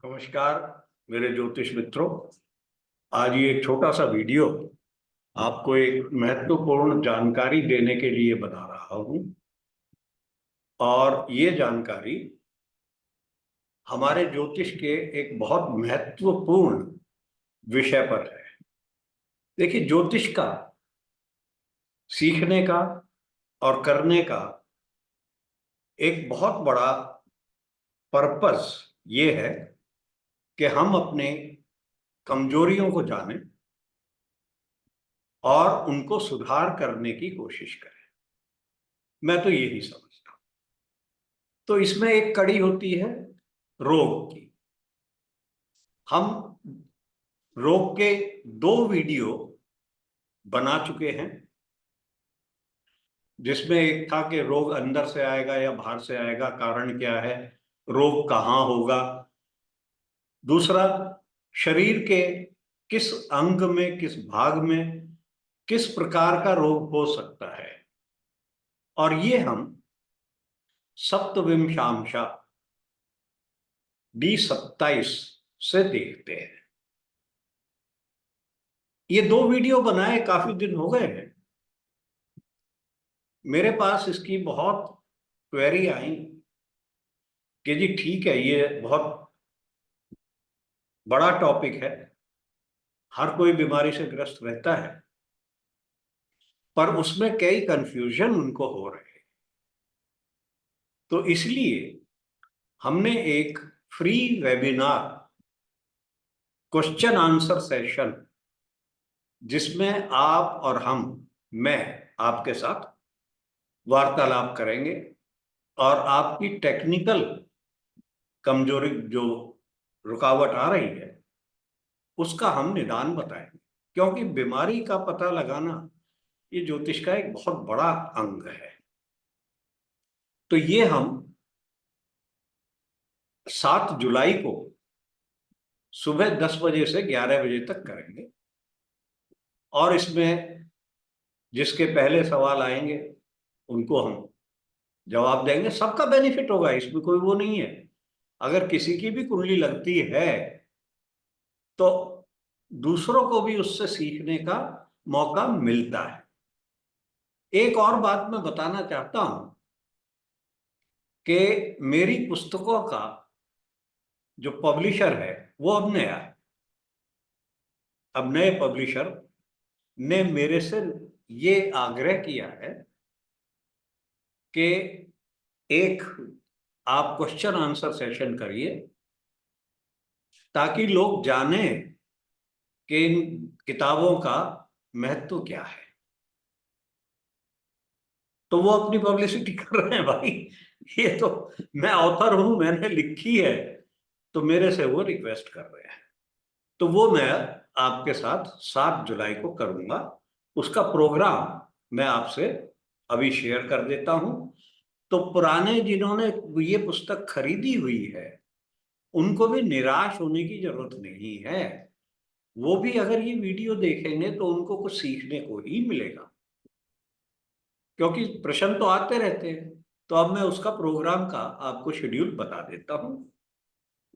नमस्कार मेरे ज्योतिष मित्रों। आज ये एक छोटा सा वीडियो आपको एक महत्वपूर्ण जानकारी देने के लिए बना रहा हूं। और ये जानकारी हमारे ज्योतिष के एक बहुत महत्वपूर्ण विषय पर है। देखिए, ज्योतिष का सीखने का और करने का एक बहुत बड़ा पर्पस ये है कि हम अपने कमजोरियों को जानें और उनको सुधार करने की कोशिश करें। मैं तो यही समझता हूं। तो इसमें एक कड़ी होती है रोग की। हम रोग के 2 वीडियो बना चुके हैं, जिसमें एक था कि रोग अंदर से आएगा या बाहर से आएगा, कारण क्या है, रोग कहाँ होगा। दूसरा, शरीर के किस अंग में, किस भाग में किस प्रकार का रोग हो सकता है। और ये हम सप्तविंशांशा D27 से देखते हैं। ये 2 वीडियो बनाए काफी दिन हो गए हैं। मेरे पास इसकी बहुत क्वेरी आई कि जी ठीक है, ये बहुत बड़ा टॉपिक है, हर कोई बीमारी से ग्रस्त रहता है, पर उसमें कई कंफ्यूजन उनको हो रहे हैं। तो इसलिए हमने एक free webinar question answer session, जिसमें आप और मैं आपके साथ वार्तालाप करेंगे और आपकी टेक्निकल कमजोरी, जो रुकावट आ रही है, उसका हम निदान बताएंगे। क्योंकि बीमारी का पता लगाना ये ज्योतिष का एक बहुत बड़ा अंग है। तो ये हम 7 जुलाई को सुबह 10 बजे से 11 बजे तक करेंगे। और इसमें जिसके पहले सवाल आएंगे उनको हम जवाब देंगे। सबका बेनिफिट होगा, इसमें कोई वो नहीं है। अगर किसी की भी कुंडली लगती है तो दूसरों को भी उससे सीखने का मौका मिलता है। एक और बात मैं बताना चाहता हूं कि मेरी पुस्तकों का जो पब्लिशर है वो अब नया है। अब नए पब्लिशर ने मेरे से ये आग्रह किया है कि एक आप क्वेश्चन आंसर सेशन करिए, ताकि लोग जाने कि इन किताबों का महत्व क्या है। तो वो अपनी पब्लिसिटी कर रहे हैं भाई। ये तो मैं ऑथर हूं, मैंने लिखी है, तो मेरे से वो रिक्वेस्ट कर रहे हैं। तो वो मैं आपके साथ 7 जुलाई को करूंगा। उसका प्रोग्राम मैं आपसे अभी शेयर कर देता हूं। तो पुराने जिन्होंने ये पुस्तक खरीदी हुई है, उनको भी निराश होने की जरूरत नहीं है। वो भी अगर ये वीडियो देखेंगे तो उनको कुछ सीखने को ही मिलेगा, क्योंकि प्रश्न तो आते रहते हैं। तो अब मैं उसका प्रोग्राम का आपको शेड्यूल बता देता हूं।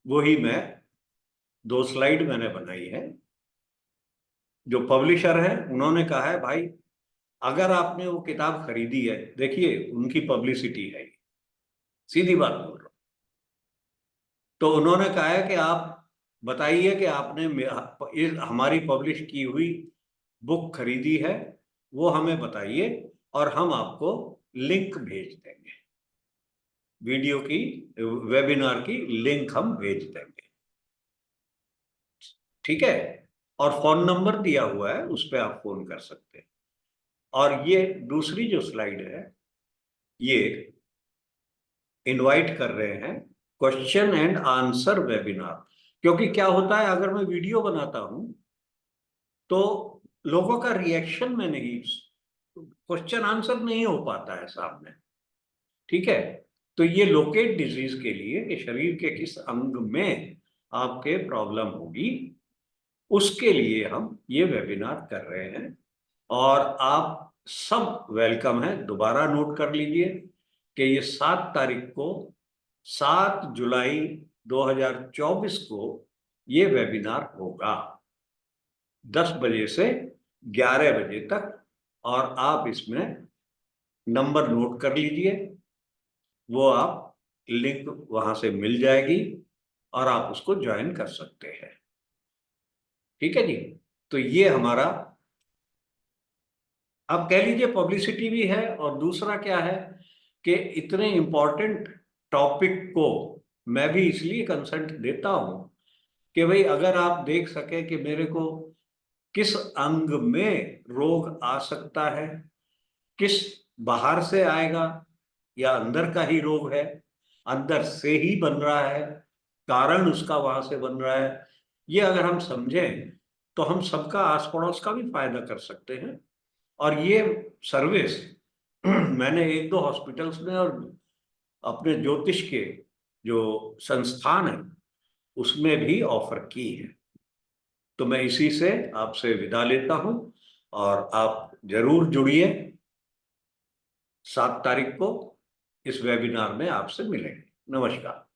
वही मैं 2 स्लाइड मैंने बनाई है। जो पब्लिशर है उन्होंने कहा है, भाई अगर आपने वो किताब खरीदी है, देखिए उनकी पब्लिसिटी है, सीधी बात बोल रहा हूं। तो उन्होंने कहा है कि आप बताइए कि आपने हमारी पब्लिश की हुई बुक खरीदी है, वो हमें बताइए और हम आपको लिंक भेज देंगे। वीडियो की, वेबिनार की लिंक हम भेज देंगे। ठीक है। और फोन नंबर दिया हुआ है, उस पर आप फोन कर सकते हैं। और ये दूसरी जो स्लाइड है, ये इनवाइट कर रहे हैं क्वेश्चन एंड आंसर वेबिनार। क्योंकि क्या होता है, अगर मैं वीडियो बनाता हूं तो लोगों का रिएक्शन में नहीं, क्वेश्चन आंसर नहीं हो पाता है सामने। ठीक है। तो ये लोकेट डिजीज के लिए, कि शरीर के किस अंग में आपके प्रॉब्लम होगी, उसके लिए हम ये वेबिनार कर रहे हैं। और आप सब वेलकम है। दोबारा नोट कर लीजिए कि ये 7 तारीख को, 7 जुलाई 2024 को ये वेबिनार होगा 10 बजे से 11 बजे तक। और आप इसमें नंबर नोट कर लीजिए, वो आप लिंक वहां से मिल जाएगी और आप उसको ज्वाइन कर सकते हैं। ठीक है जी। तो ये हमारा, आप कह लीजिए, पब्लिसिटी भी है। और दूसरा क्या है कि इतने इंपॉर्टेंट टॉपिक को मैं भी इसलिए कंसल्ट देता हूं कि भाई अगर आप देख सके कि मेरे को किस अंग में रोग आ सकता है, किस बाहर से आएगा या अंदर का ही रोग है, अंदर से ही बन रहा है, कारण उसका वहां से बन रहा है, ये अगर हम समझें तो हम सबका आस पड़ोस का भी फायदा कर सकते हैं। और ये सर्विस मैंने एक दो हॉस्पिटल्स में और अपने ज्योतिष के जो संस्थान है उसमें भी ऑफर की है। तो मैं इसी से आपसे विदा लेता हूं और आप जरूर जुड़िए। 7 तारीख को इस वेबिनार में आपसे मिलेंगे। नमस्कार।